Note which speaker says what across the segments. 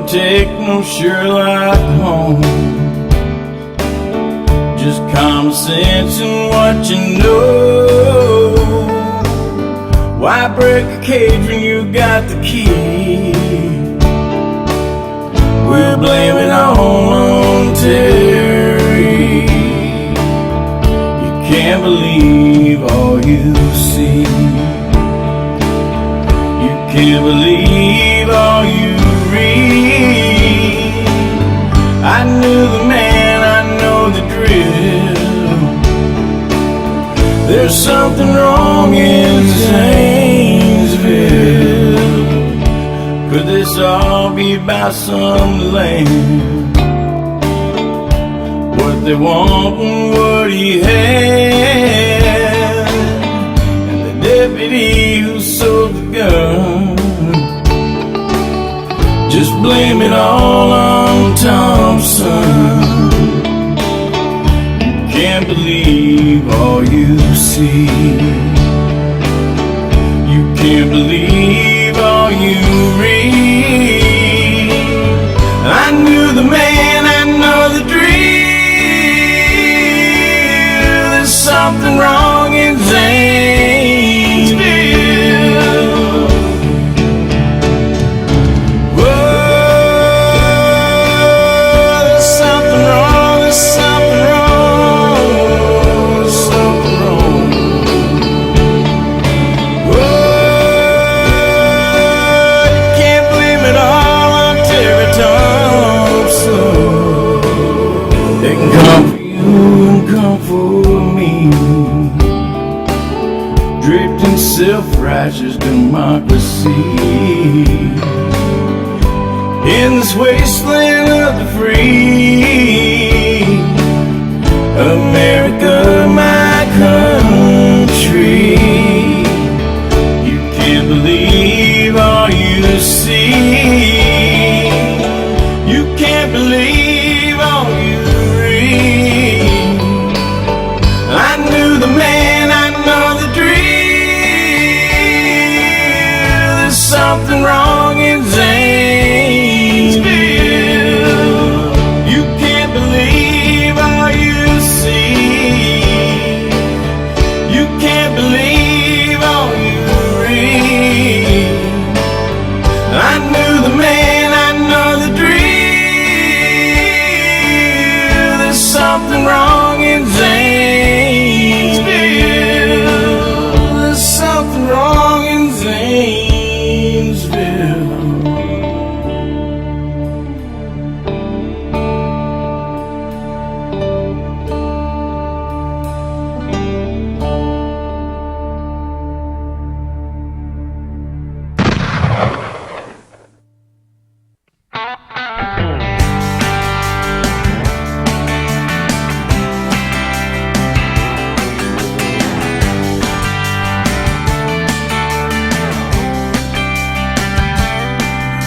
Speaker 1: don't take no Sherlock Holmes, just common sense and what you know. Why break a cage when you got the key? We'll blame it all on Terry. You can't believe all you see. You can't believe all you read. I knew the man, I know the drill. There's something wrong in Zanesville. Could this all be about some land? What they want and what he had, and the deputy who sold the gun. Just blame it all on Thompson. You can't believe all you see. You can't believe all you read. I knew the man, I know the drill. There's something wrong in Zanesville. Whoa, there's something wrong, there's something wrong, there's something wrong. Whoa, you can't blame it all on Terry Thompson. They can come for you and come for me, draped in self-righteous democracy. In this wasteland of the free, America, my country. You can't believe all you see. You can't believe all you read. I knew the man, I know the drill. There's something wrong in Zanesville. You can't believe all you see. You can't believe all you read. I knew the man, I know the drill. There's something wrong in Zanesville. There's something wrong in Zanesville.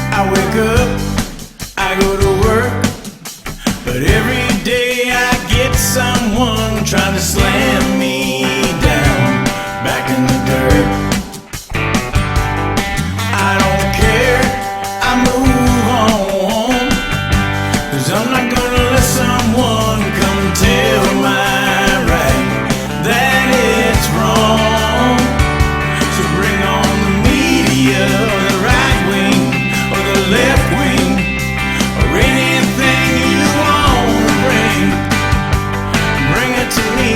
Speaker 1: I wake up, I go to work, but every day I get someone trying to slam me down back in the dirt. I don't care, I move on, 'cause I'm not gonna let someone come tell my right that it's wrong. So bring on the media, the right wing or the left wing, or anything you want to bring it to me.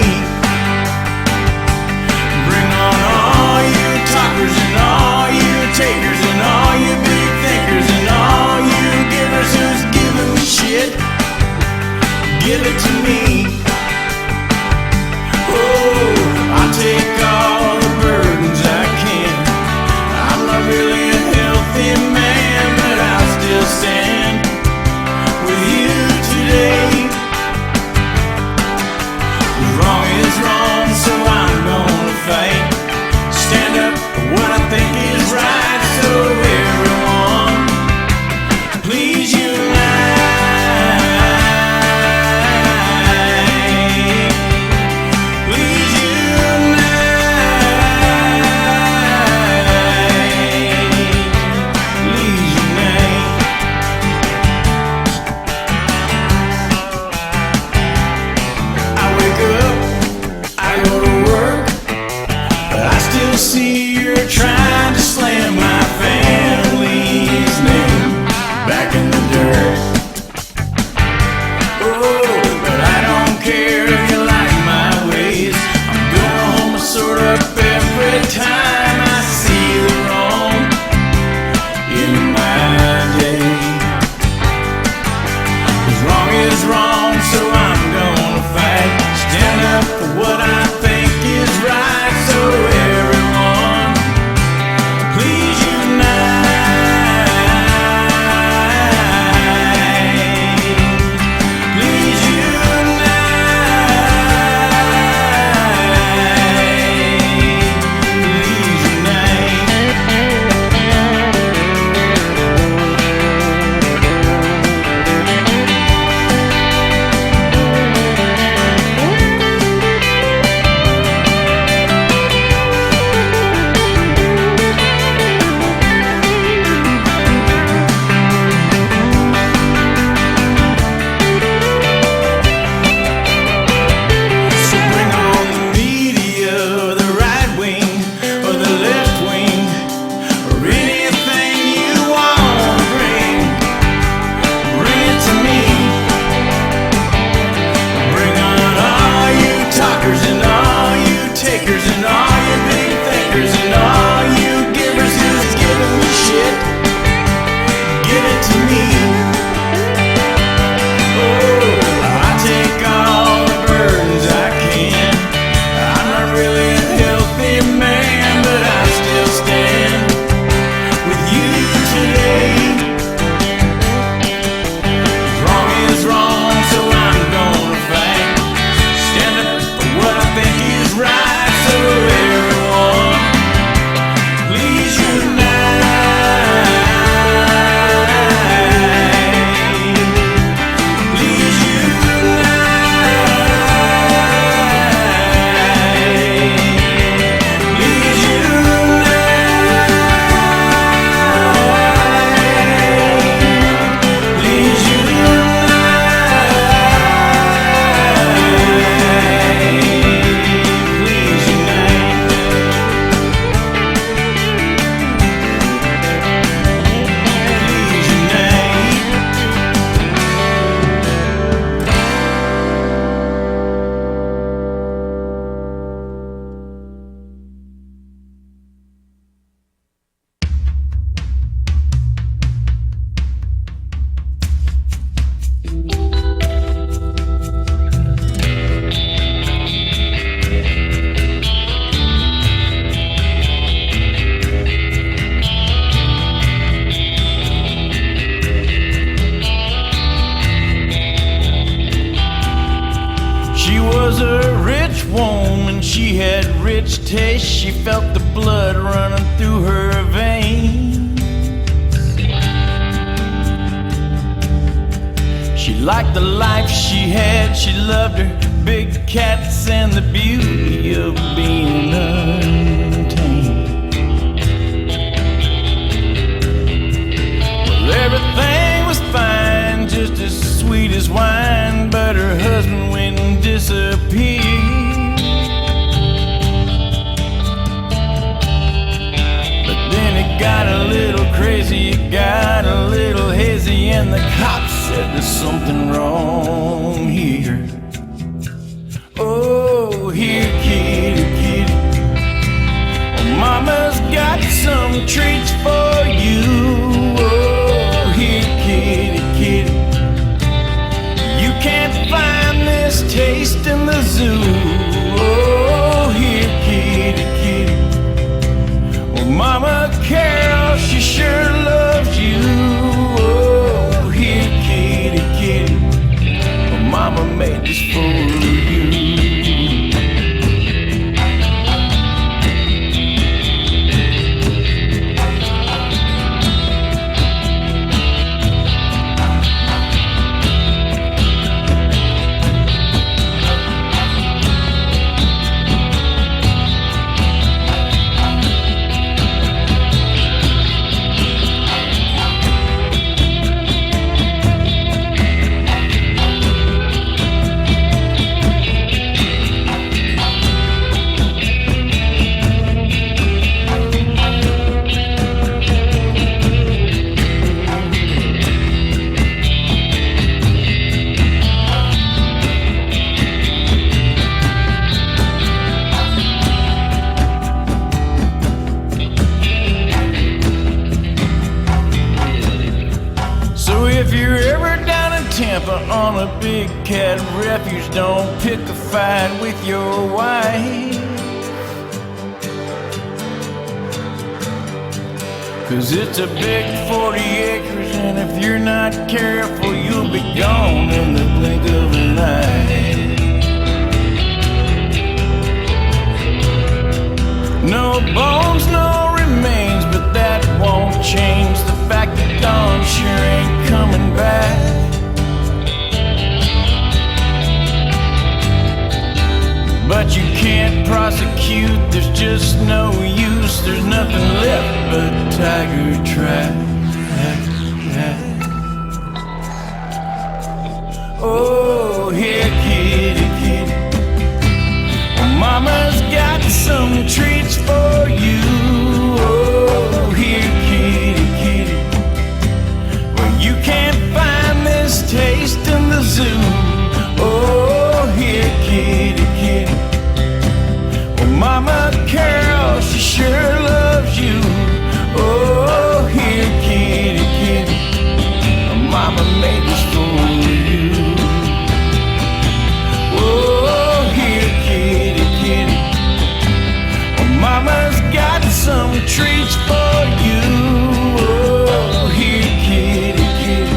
Speaker 1: first taste, she felt the blood running through her veins. She liked the life she had, she loved her big cats and the beauty of being untamed. Well, everything was fine, just as sweet as wine, but her husband went and disappeared. But then it got a little crazy, it got a little hazy, and the cops said there's something wrong here. Oh, here, kitty, kitty, oh, mama's got some treats for you. Oh, here, kitty, kitty, you can't find this taste in the zoo. Oh, here, kitty, kitty, oh, Mama Carol, she sure loves you. Oh, here, kitty, kitty, oh, Mama made this for you. If you're ever down in Tampa on a big cat refuge, don't pick a fight with your wife, 'cause it's a big 40 acres, and if you're not careful, you'll be gone in the blink of an eye. No bones, no remains, but that won't change the fact that Dawn sure ain't coming back. But you can't prosecute, there's just no use, there's nothing left but tiger track. Oh, here, kitty, kitty, well, Mama's got some treats for you. Oh, here, kitty, kitty, well, you can't find this taste in the zoo. Oh, here, kitty, kitty, well, Mama Carol, she sure loves you. Oh, here, kitty, kitty, well, Mama made this for you. Oh, here, kitty, kitty, well, Mama's got some treats for you. Oh, here, kitty, kitty,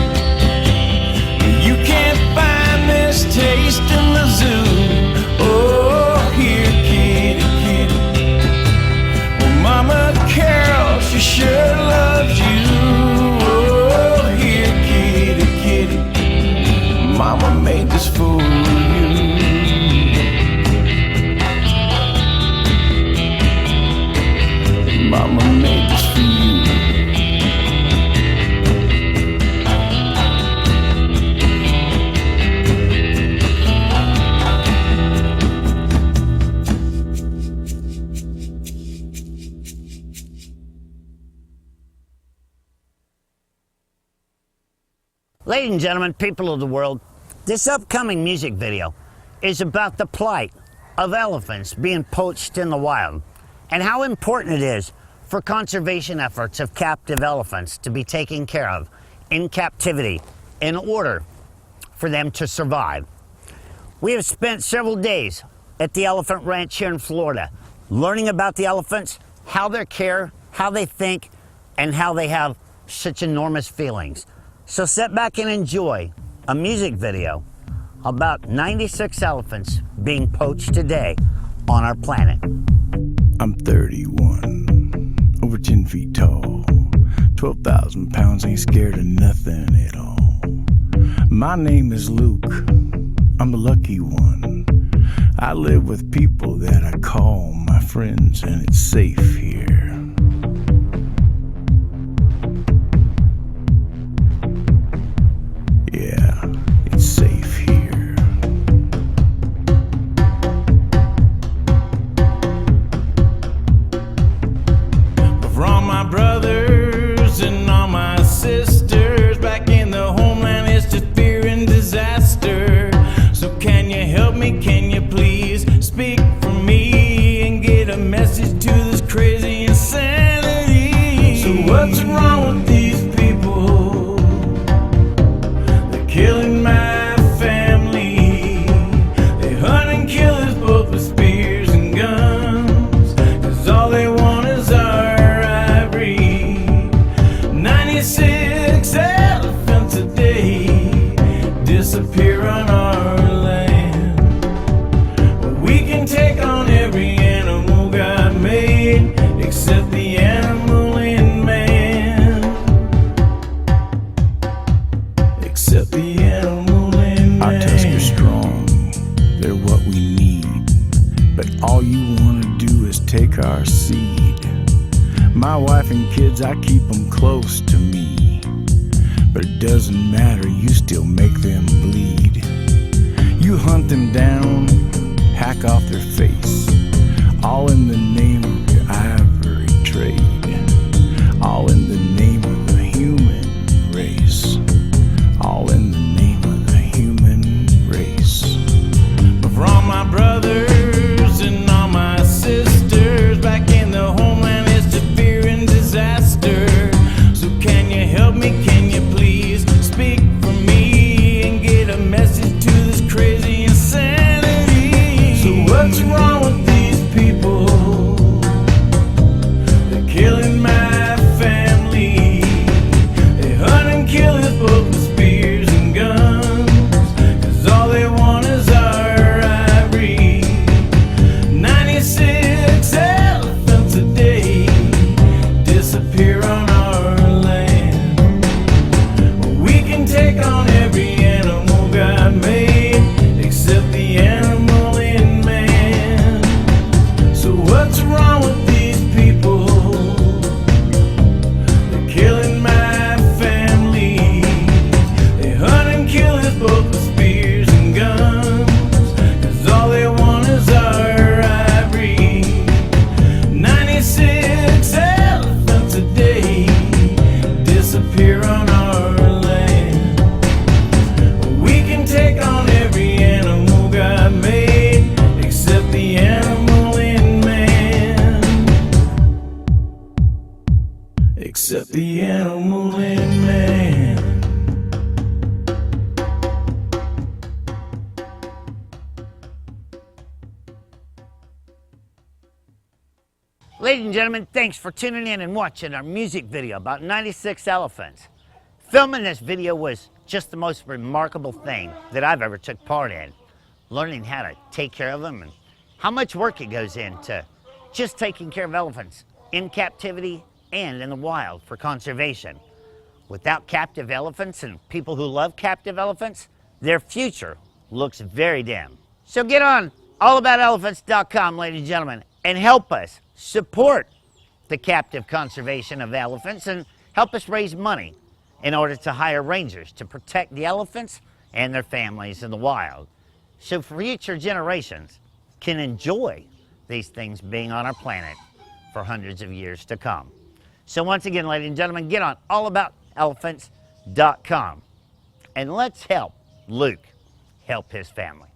Speaker 1: you can't find this taste in the zoo. Oh, here, kitty, kitty, well, Mama Carol, she sure loves you. Oh, here, kitty, kitty, Mama made this for you. Mama made this for you.
Speaker 2: Ladies and gentlemen, people of the world, this upcoming music video is about the plight of elephants being poached in the wild and how important it is for conservation efforts of captive elephants to be taken care of in captivity in order for them to survive. We have spent several days at the Elephant Ranch here in Florida learning about the elephants, how they care, how they think, and how they have such enormous feelings. So sit back and enjoy a music video about 96 elephants being poached today on our planet.
Speaker 1: I'm 31, over 10 feet tall, 12,000 pounds, ain't scared of nothing at all. My name is Luke, I'm the lucky one. I live with people that I call my friends, and it's safe here. Yeah, it's safe here. But for all my brothers and all my sisters back in the homeland, it's just fear and disaster. So can you help me? Can you please speak for me and get a message to this crazy insanity? So what's wrong with these people? They're killing my family. They hunt and kill us both with spears and guns, 'cause all they want is our ivory. 96 elephants a day disappear on our land. We can take on every animal God made, except the animal in man. Except the animal in man. Our tusks are strong, they're what we need, but all you wanna do is take our seed. My wife and kids, I keep them close to me, but it doesn't matter, you still make them bleed. You hunt them down, hack off their face, all in the name of your ivory trade, all in the name of the human race, all in the name of the human race. But for all my brothers and all my sisters back in the homeland, it's just fear and disaster. So can you help me? Can you please speak for me and get a message to this crazy insanity? So what's wrong with these people? They're killing my family. They hunt and kill us both with spears and guns, 'cause all they want is our ivory. 96 elephants a day disappear on our land. We can take on every animal God made, except the animal in man. So what's wrong with these people? They're killing my family. They hunt and kill us both with spears and guns, 'cause all they want is our ivory. 96 elephants a day disappear on our land. We can take on every animal God made, except the animal in man. Except the animal in man.
Speaker 2: Ladies and gentlemen, thanks for tuning in and watching our music video about 96 elephants. Filming this video was just the most remarkable thing that I've ever took part in. Learning how to take care of them and how much work it goes into just taking care of elephants in captivity and in the wild for conservation. Without captive elephants and people who love captive elephants, their future looks very dim. So get on allaboutelephants.com, ladies and gentlemen, and help us support the captive conservation of elephants and help us raise money in order to hire rangers to protect the elephants and their families in the wild, so future generations can enjoy these things being on our planet for hundreds of years to come. So once again, ladies and gentlemen, get on allaboutelephants.com and let's help Luke help his family.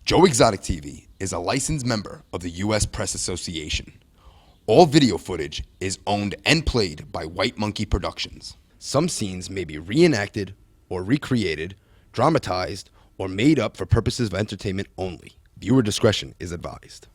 Speaker 3: Joe Exotic TV is a licensed member of the U.S. Press Association. All video footage is owned and played by White Monkey Productions. Some scenes may be reenacted or recreated, dramatized, or made up for purposes of entertainment only. Viewer discretion is advised.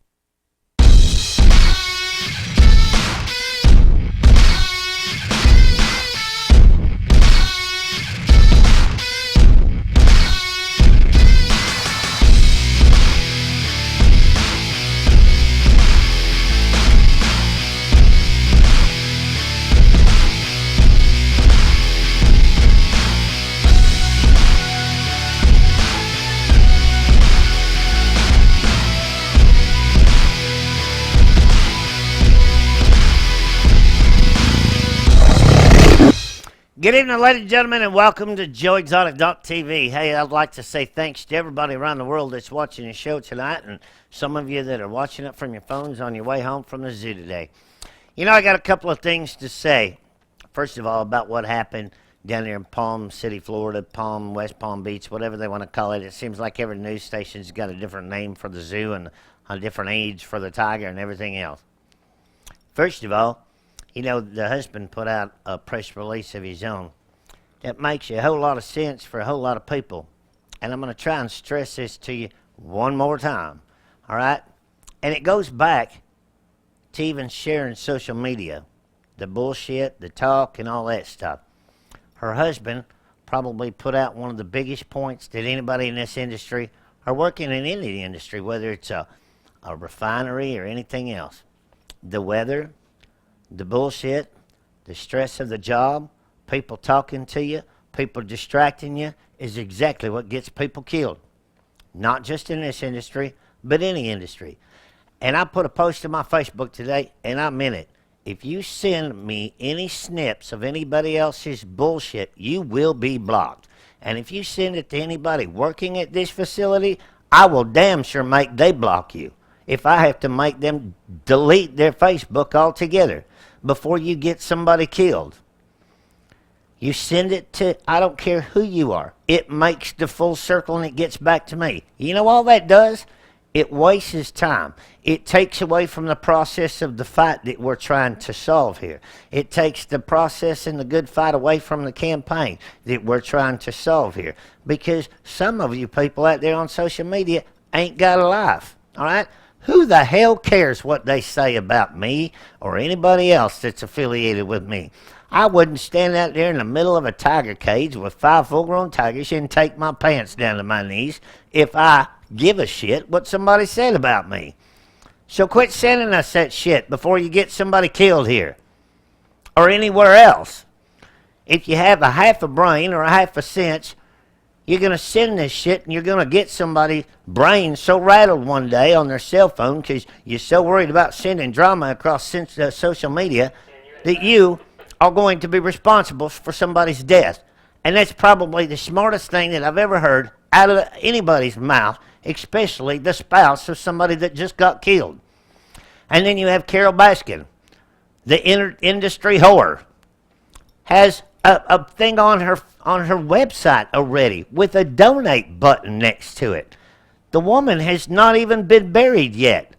Speaker 2: Good evening, ladies and gentlemen, and welcome to JoeExotic.tv. Hey, I'd like to say thanks to everybody around the world that's watching the show tonight, and some of you that are watching it from your phones on your way home from the zoo today. You know, I got a couple of things to say. First of all, about what happened down there in Palm City, Florida, West Palm Beach, whatever they want to call it. It seems like every news station's got a different name for the zoo and a different age for the tiger and everything else. First of all, you know, the husband put out a press release of his own that makes a whole lot of sense for a whole lot of people. And I'm going to try and stress this to you one more time, all right? And it goes back to even sharing social media, the bullshit, the talk, and all that stuff. Her husband probably put out one of the biggest points that anybody in this industry or working in any industry, whether it's a refinery or anything else. The weather, the bullshit, the stress of the job, people talking to you, people distracting you, is exactly what gets people killed. Not just in this industry, but any industry. And I put a post on my Facebook today, and I meant it. If you send me any snips of anybody else's bullshit, you will be blocked. And if you send it to anybody working at this facility, I will damn sure make they block you. If I have to make them delete their Facebook altogether before you get somebody killed. You send it to, I don't care who you are. It makes the full circle and it gets back to me. You know all that does? It wastes time. It takes away from the process of the fight that we're trying to solve here. It takes the process and the good fight away from the campaign that we're trying to solve here. Because some of you people out there on social media ain't got a life, all right? Who the hell cares what they say about me or anybody else that's affiliated with me? I wouldn't stand out there in the middle of a tiger cage with 5 full-grown tigers and take my pants down to my knees if I give a shit what somebody said about me. So quit sending us that shit before you get somebody killed here or anywhere else. If you have a half a brain or a half a sense, you're going to send this shit and you're going to get somebody's brain so rattled one day on their cell phone because you're so worried about sending drama across social media that you are going to be responsible for somebody's death. And that's probably the smartest thing that I've ever heard out of anybody's mouth, especially the spouse of somebody that just got killed. And then you have Carol Baskin, the industry whore, has a thing on her website already with a donate button next to it. The woman has not even been buried yet.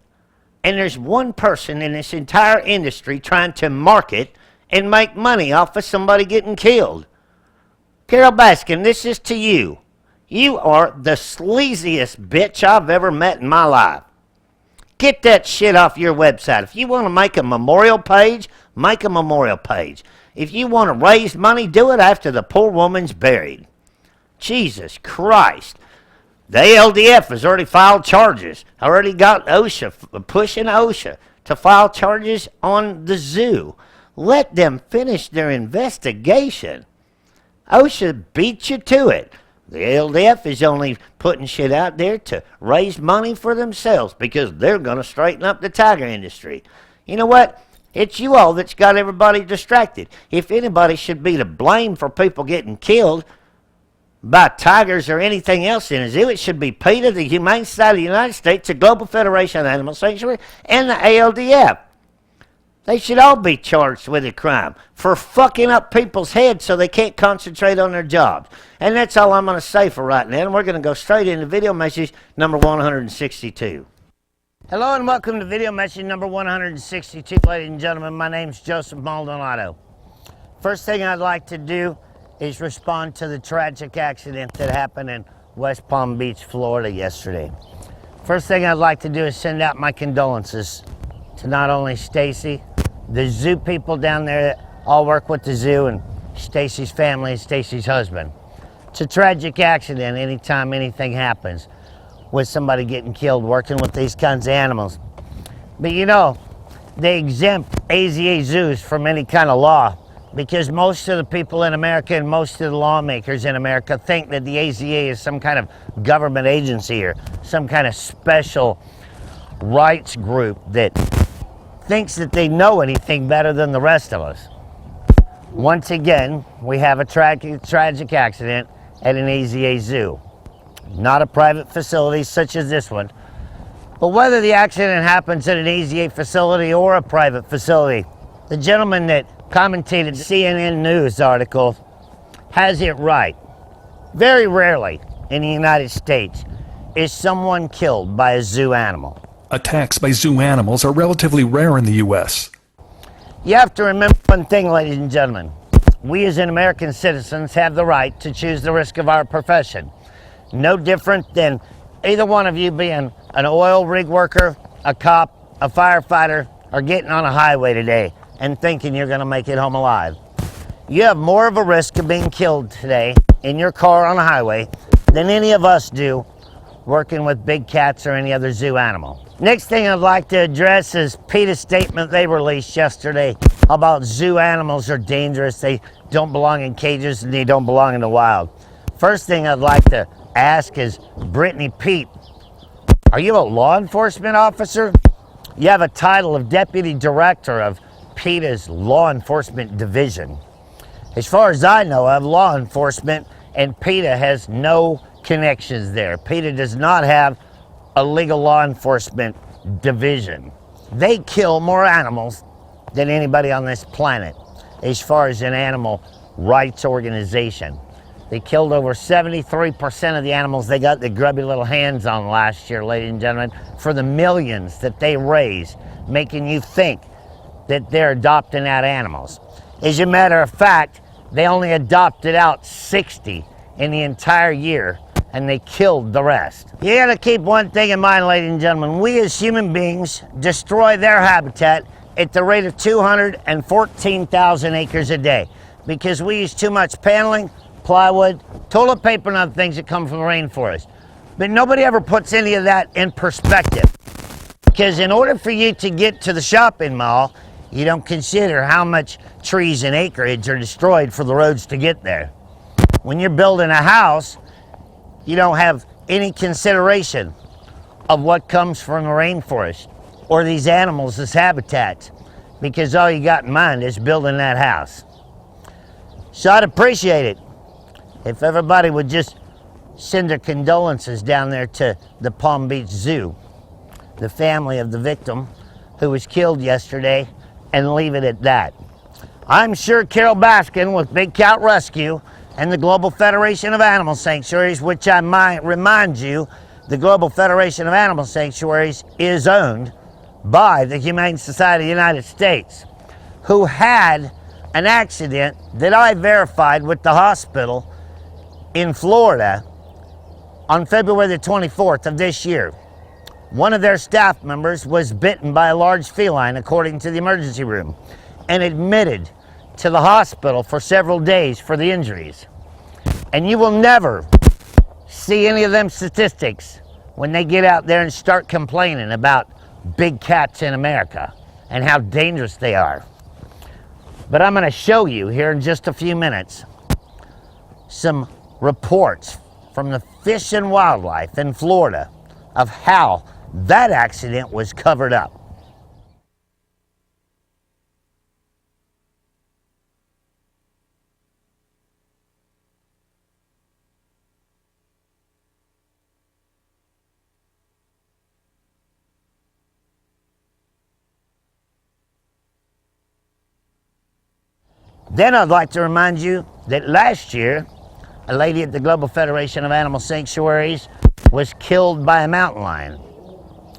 Speaker 2: And there's one person in this entire industry trying to market and make money off of somebody getting killed. Carol Baskin, this is to you. You are the sleaziest bitch I've ever met in my life. Get that shit off your website. If you want to make a memorial page, make a memorial page. If you want to raise money, do it after the poor woman's buried. Jesus Christ. The ALDF has already filed charges. Already got OSHA, pushing OSHA to file charges on the zoo. Let them finish their investigation. OSHA beat you to it. The ALDF is only putting shit out there to raise money for themselves because they're going to straighten up the tiger industry. You know what? It's you all that's got everybody distracted. If anybody should be to blame for people getting killed by tigers or anything else in a zoo, it should be PETA, the Humane Society of the United States, the Global Federation of Animal Sanctuary, and the ALDF.
Speaker 4: They should all be charged with a crime for fucking up people's heads so they can't concentrate on their jobs. And that's all I'm going to say for right now. And we're going to go straight into video message number 162.
Speaker 2: Hello and welcome to video message number 162, ladies and gentlemen. My name's Joseph Maldonado. First thing I'd like to do is respond to the tragic accident that happened in West Palm Beach, Florida yesterday. First thing I'd like to do is send out my condolences to not only Stacy, the zoo people down there that all work with the zoo, and Stacy's family and Stacy's husband. It's a tragic accident anytime anything happens with somebody getting killed working with these kinds of animals. But you know, they exempt AZA zoos from any kind of law because most of the people in America and most of the lawmakers in America think that the AZA is some kind of government agency or some kind of special rights group that thinks that they know anything better than the rest of us. Once again, we have a tragic accident at an AZA zoo. Not a private facility such as this one, but whether the accident happens at an AZA facility or a private facility, the gentleman that commentated the CNN News article has it right. Very rarely in the United States is someone killed by a zoo animal.
Speaker 5: Attacks by zoo animals are relatively rare in the U.S.
Speaker 2: You have to remember one thing, ladies and gentlemen. We as American citizens have the right to choose the risk of our profession. No different than either one of you being an oil rig worker, a cop, a firefighter, or getting on a highway today and thinking you're going to make it home alive. You have more of a risk of being killed today in your car on a highway than any of us do working with big cats or any other zoo animal. Next thing I'd like to address is PETA's statement they released yesterday about zoo animals are dangerous, they don't belong in cages, and they don't belong in the wild. First thing I'd like to ask is, Brittany Pete, are you a law enforcement officer? You have a title of Deputy Director of PETA's Law Enforcement Division. As far as I know of, law enforcement and PETA has no connections there. PETA does not have a legal law enforcement division. They kill more animals than anybody on this planet as far as an animal rights organization. They killed over 73% of the animals they got their grubby little hands on last year, ladies and gentlemen, for the millions that they raise, making you think that they're adopting out animals. As a matter of fact, they only adopted out 60 in the entire year, and they killed the rest. You gotta keep one thing in mind, ladies and gentlemen. We as human beings destroy their habitat at the rate of 214,000 acres a day because we use too much paneling, plywood, toilet paper, and other things that come from the rainforest. But nobody ever puts any of that in perspective. Because in order for you to get to the shopping mall, you don't consider how much trees and acreage are destroyed for the roads to get there. When you're building a house, you don't have any consideration of what comes from the rainforest or these animals as habitats, because all you got in mind is building that house. So I'd appreciate it if everybody would just send their condolences down there to the Palm Beach Zoo, the family of the victim who was killed yesterday, and leave it at that. I'm sure Carol Baskin with Big Cat Rescue and the Global Federation of Animal Sanctuaries, which I might remind you, the Global Federation of Animal Sanctuaries is owned by the Humane Society of the United States, who had an accident that I verified with the hospital in Florida on February the 24th of this year. One of their staff members was bitten by a large feline, according to the emergency room, and admitted to the hospital for several days for the injuries. And you will never see any of them statistics when they get out there and start complaining about big cats in America and how dangerous they are. But I'm going to show you here in just a few minutes some reports from the Fish and Wildlife in Florida of how that accident was covered up. Then I'd like to remind you that last year, a lady at the Global Federation of Animal Sanctuaries was killed by a mountain lion.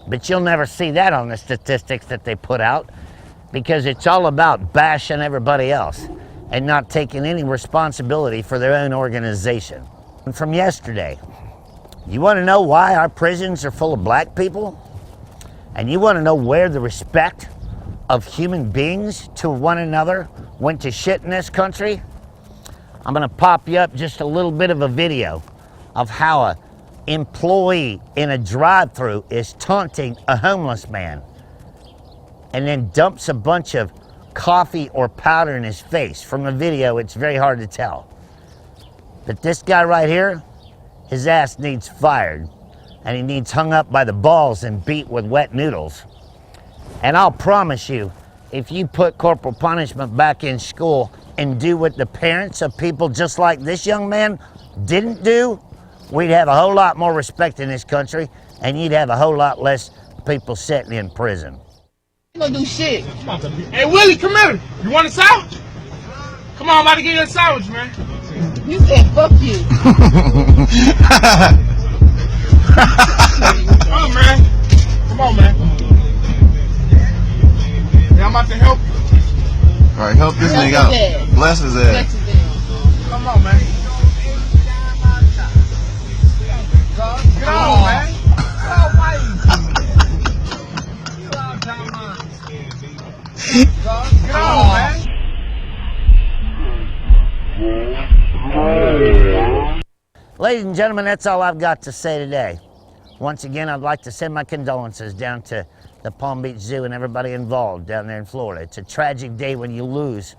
Speaker 2: But you'll never see that on the statistics that they put out, because it's all about bashing everybody else and not taking any responsibility for their own organization. And from yesterday, you want to know why our prisons are full of black people? And you want to know where the respect of human beings to one another went to shit in this country? I'm going to pop you up just a little bit of a video of how a employee in a drive-thru is taunting a homeless man and then dumps a bunch of coffee or powder in his face. From the video, it's very hard to tell. But this guy right here, his ass needs fired, and he needs hung up by the balls and beat with wet noodles. And I'll promise you, if you put corporal punishment back in school and do what the parents of people just like this young man didn't do, we'd have a whole lot more respect in this country, and you'd have a whole lot less people sitting in prison.
Speaker 6: You gonna do shit. Hey, Willie, come here. You want a sandwich? Come on, I'm about to get you a sandwich, man. You said fuck you. Come on, man. Come on, man. Yeah, I'm about to help you.
Speaker 7: All right, help this nigga out. Bless his ass.
Speaker 6: Come on, man. Get on, man. Get on, man.
Speaker 2: Ladies and gentlemen, that's all I've got to say today. Once again, I'd like to send my condolences down to the Palm Beach Zoo and everybody involved down there in Florida. It's a tragic day when you lose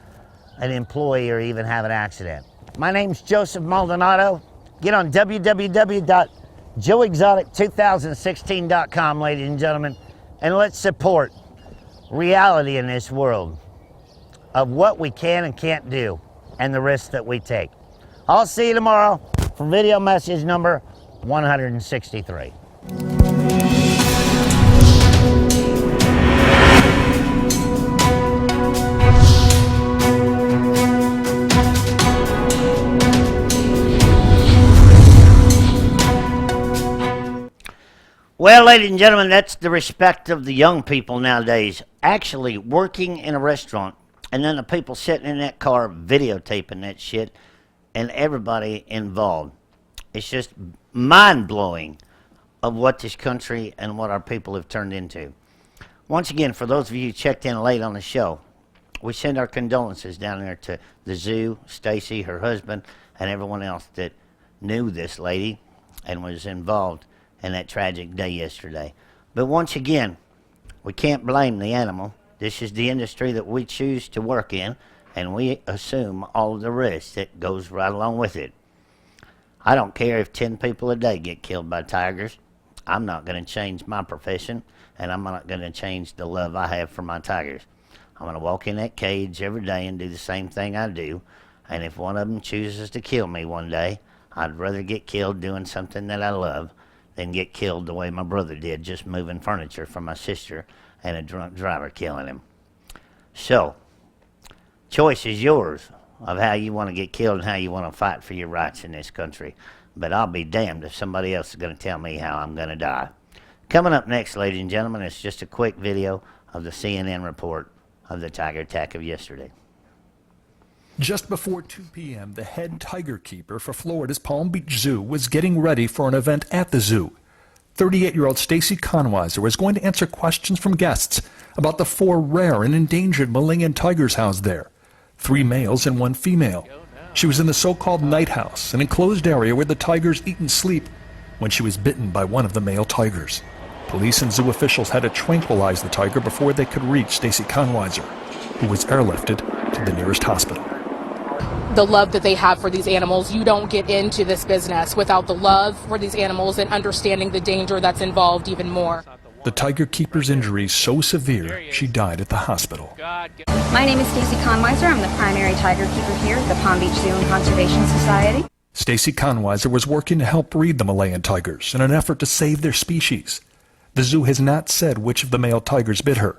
Speaker 2: an employee or even have an accident. My name's Joseph Maldonado. Get on www.joeexotic2016.com, ladies and gentlemen, and let's support reality in this world of what we can and can't do and the risks that we take. I'll see you tomorrow for video message number 163.
Speaker 4: Well, ladies and gentlemen, that's the respect of the young people nowadays. Actually working in a restaurant, and then the people sitting in that car videotaping that shit, and everybody involved. It's just mind-blowing of what this country and what our people have turned into. Once again, for those of you who checked in late on the show, we send our condolences down there to the zoo, Stacy, her husband, and everyone else that knew this lady and was involved in that tragic day yesterday. But once again, we can't blame the animal. This is the industry that we choose to work in, and we assume all of the risk that goes right along with it. I don't care if 10 people a day get killed by tigers. I'm not going to change my profession, and I'm not going to change the love I have for my tigers. I'm going to walk in that cage every day and do the same thing I do, and if one of them chooses to kill me one day, I'd rather get killed doing something that I love than get killed the way my brother did, just moving furniture for my sister and a drunk driver killing him. So, choice is yours of how you want to get killed and how you want to fight for your rights in this country. But I'll be damned if somebody else is going to tell me how I'm going to die. Coming up next, ladies and gentlemen, it's just a quick video of the CNN report of the tiger attack of yesterday.
Speaker 5: Just before 2 p.m., the head tiger keeper for Florida's Palm Beach Zoo was getting ready for an event at the zoo. 38-year-old Stacy Conweiser was going to answer questions from guests about the 4 rare and endangered Malayan tigers housed there, 3 males and 1 female. She was in the so-called night house, an enclosed area where the tigers eat and sleep, when she was bitten by one of the male tigers. Police and zoo officials had to tranquilize the tiger before they could reach Stacy Conweiser, who was airlifted to the nearest hospital.
Speaker 8: The love that they have for these animals, you don't get into this business without the love for these animals and understanding the danger that's involved even more.
Speaker 5: The tiger keeper's injuries so severe, she died at the hospital.
Speaker 9: My name is Stacy Conweiser. I'm the primary tiger keeper here at the Palm Beach Zoo and Conservation Society.
Speaker 5: Stacy Conweiser was working to help breed the Malayan tigers in an effort to save their species. The zoo has not said which of the male tigers bit her,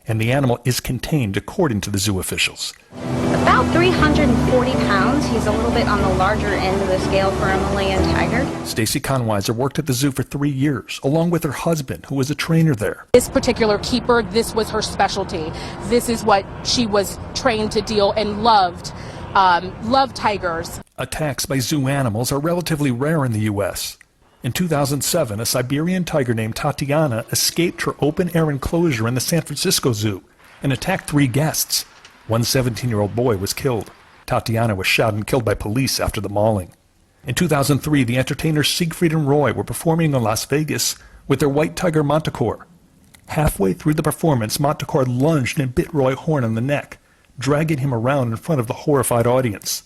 Speaker 5: and the animal is contained according to the zoo officials.
Speaker 9: The about 340 pounds. He's a little bit on the larger end of the scale for a Malayan tiger.
Speaker 5: Stacy Conweiser worked at the zoo for 3 years, along with her husband, who was a trainer there.
Speaker 8: This particular keeper, this was her specialty. This is what she was trained to deal and loved tigers.
Speaker 5: Attacks by zoo animals are relatively rare in the U.S. In 2007, a Siberian tiger named Tatiana escaped her open-air enclosure in the San Francisco Zoo and attacked 3 guests. One 17-year-old boy was killed. Tatiana was shot and killed by police after the mauling. In 2003, the entertainers Siegfried and Roy were performing in Las Vegas with their white tiger Manticore. Halfway through the performance, Manticore lunged and bit Roy Horn on the neck, dragging him around in front of the horrified audience.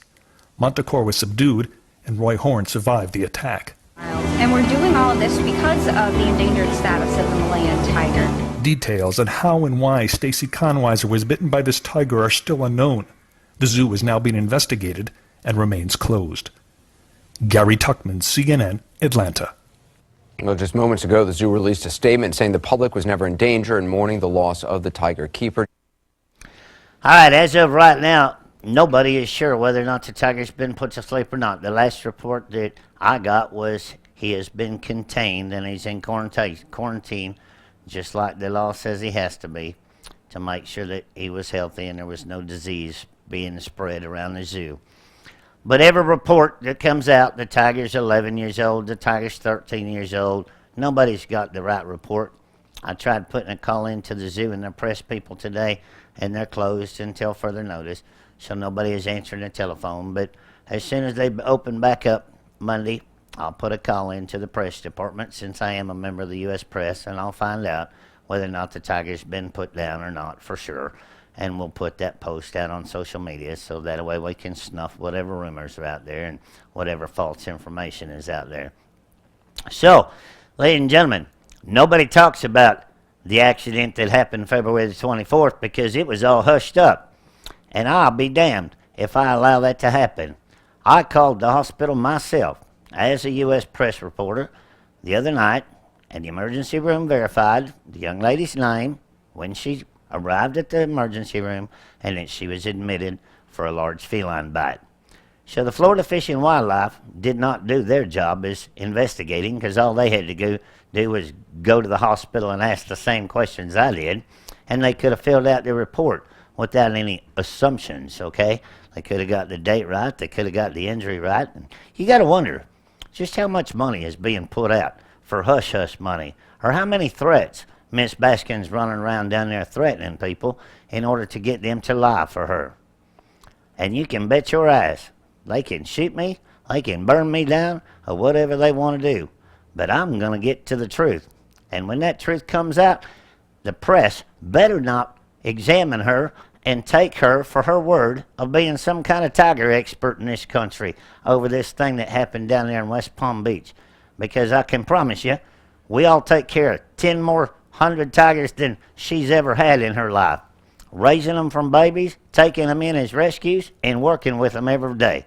Speaker 5: Manticore was subdued, and Roy Horn survived the attack.
Speaker 9: And we're doing all of this because of the endangered status of the Malayan tiger.
Speaker 5: Details on how and why Stacy Conweiser was bitten by this tiger are still unknown. The zoo is now being investigated and remains closed. Gary Tuckman, CNN, Atlanta.
Speaker 10: Well, just moments ago, the zoo released a statement saying the public was never in danger and mourning the loss of the tiger keeper.
Speaker 4: All right, as of right now, nobody is sure whether or not the tiger's been put to sleep or not. The last report that I got was he has been contained and he's in quarantine, just like the law says he has to be, to make sure that he was healthy and there was no disease being spread around the zoo. But every report that comes out, the tiger's 11 years old, the tiger's 13 years old, nobody's got the right report. I tried putting a call into the zoo and their press people today, and they're closed until further notice, so nobody is answering the telephone. But as soon as they open back up Monday, I'll put a call into the press department, since I am a member of the U.S. press, and I'll find out whether or not the tiger's been put down or not for sure. And we'll put that post out on social media, so that way we can snuff whatever rumors are out there and whatever false information is out there. So, ladies and gentlemen, nobody talks about the accident that happened February the 24th because it was all hushed up. And I'll be damned if I allow that to happen. I called the hospital myself as a U.S. press reporter the other night, and the emergency room verified the young lady's name when she arrived at the emergency room, and that she was admitted for a large feline bite. So the Florida Fish and Wildlife did not do their job as investigating, because all they had to do was go to the hospital and ask the same questions I did, and they could have filled out their report without any assumptions, okay? They could have got the date right, they could have got the injury right. And you got to wonder just how much money is being put out for hush-hush money, or how many threats Miss Baskin's running around down there threatening people in order to get them to lie for her. And you can bet your ass they can shoot me, they can burn me down, or whatever they want to do. But I'm going to get to the truth. And when that truth comes out, the press better not examine her and take her for her word of being some kind of tiger expert in this country over this thing that happened down there in West Palm Beach. Because I can promise you, we all take care of 10 more 100 tigers than she's ever had in her life. Raising them from babies, taking them in as rescues, and working with them every day.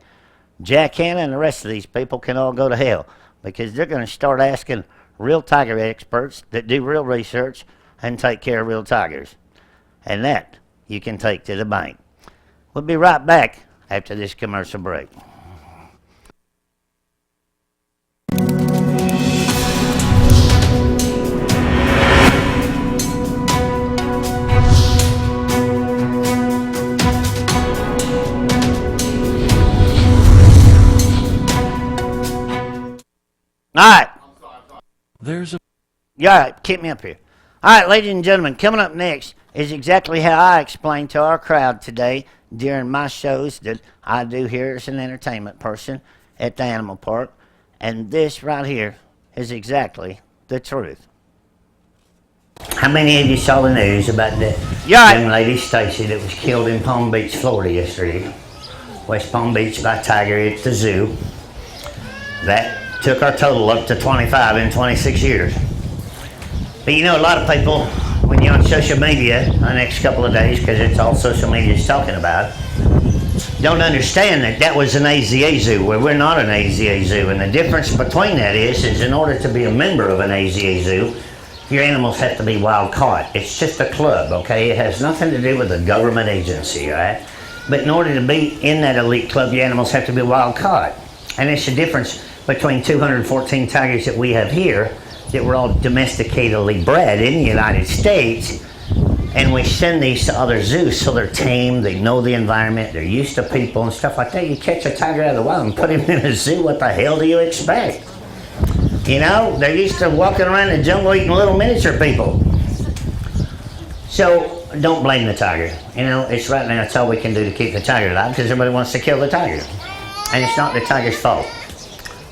Speaker 4: Jack Hanna and the rest of these people can all go to hell, because they're going to start asking real tiger experts that do real research and take care of real tigers. And that you can take to the bank. We'll be right back after this commercial break. All right. Yeah, keep me up here. All right, ladies and gentlemen, coming up next is exactly how I explain to our crowd today during my shows that I do here as an entertainment person at the animal park. And this right here is exactly the truth. How many of you saw the news about the young lady, Stacy, that was killed in Palm Beach, Florida yesterday? West Palm Beach by tiger at the zoo. That took our total up to 25 in 26 years. But you know, a lot of people, when you're on social media the next couple of days, because it's all social media is talking about, don't understand that that was an AZA zoo, where we're not an AZA zoo. And the difference between that is in order to be a member of an AZA zoo, your animals have to be wild caught. It's just a club, okay? It has nothing to do with a government agency, all right?
Speaker 2: But in order to be in that elite club, your animals have to be wild caught. And it's the difference between 214 tigers that we have here, that were all domesticatedly bred in the United States, and we send these to other zoos so they're tame, they know the environment, they're used to people and stuff like that. You catch a tiger out of the wild and put him in a zoo, what the hell do you expect? You know, they're used to walking around the jungle eating little miniature people. So don't blame the tiger. You know, it's right now, it's all we can do to keep the tiger alive because everybody wants to kill the tiger. And it's not the tiger's fault.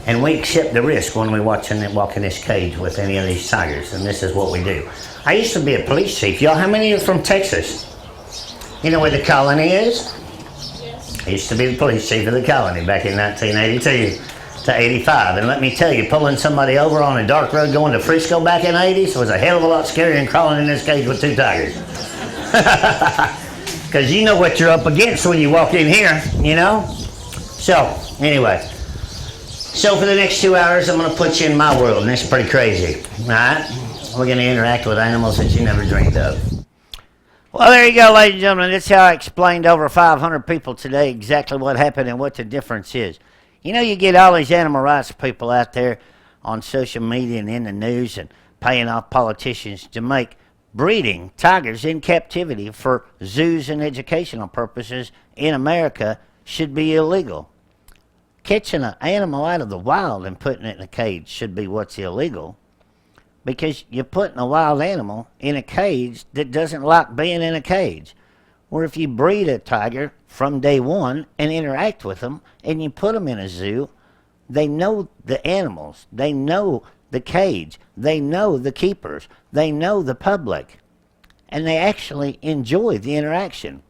Speaker 2: And we accept the risk when we walk in this cage with any of these tigers, and this is what we do. I used to be a police chief. Y'all, how many are from Texas? You know where the colony is? Yes. I used to be the police chief of the colony back in 1982 to 85. And let me tell you, pulling somebody over on a dark road going to Frisco back in the 80s was a hell of a lot scarier than crawling in this cage with two tigers. Because you know what you're up against when you walk in here, you know? So, anyway. So for the next 2 hours, I'm going to put you in my world, and it's pretty crazy, all right? We're going to interact with animals that you never dreamed of.
Speaker 4: Well, there you go, ladies and gentlemen. That's how I explained to over 500 people today exactly what happened and what the difference is. You know, you get all these animal rights people out there on social media and in the news and paying off politicians to make breeding tigers in captivity for zoos and educational purposes in America should be illegal. Catching an animal out of the wild and putting it in a cage should be what's illegal, because you're putting a wild animal in a cage that doesn't like being in a cage. Or if you breed a tiger from day one and interact with them and you put them in a zoo, they know the animals, they know the cage, they know the keepers, they know the public, and they actually enjoy the interaction.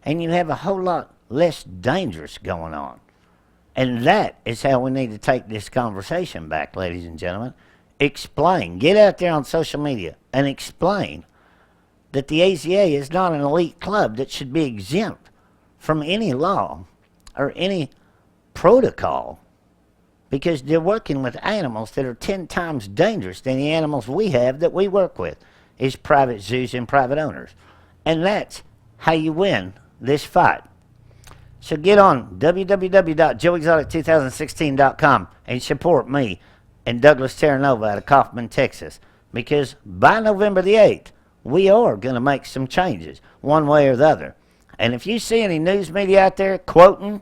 Speaker 4: And you have a whole lot less dangerous going on. And that is how we need to take this conversation back, ladies and gentlemen. Explain. Get out there on social media and explain that the AZA is not an elite club that should be exempt from any law or any protocol, because they're working with animals that are 10 times dangerous than the animals we have that we work with, is private zoos and private owners. And that's how you win this fight. So get on www.joeexotic2016.com and support me and Douglas Terranova out of Kaufman, Texas, because by November the 8th, we are going to make some changes, one way or the other. And if you see any news media out there quoting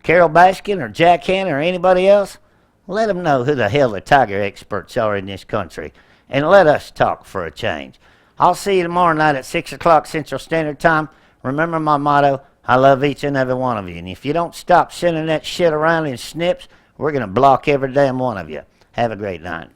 Speaker 4: Carol Baskin or Jack Hanna or anybody else, let them know who the hell the tiger experts are in this country, and let us talk for a change. I'll see you tomorrow night at 6 o'clock Central Standard Time. Remember my motto, I love each and every one of you. And if you don't stop sending that shit around in snips, we're going to block every damn one of you. Have a great night.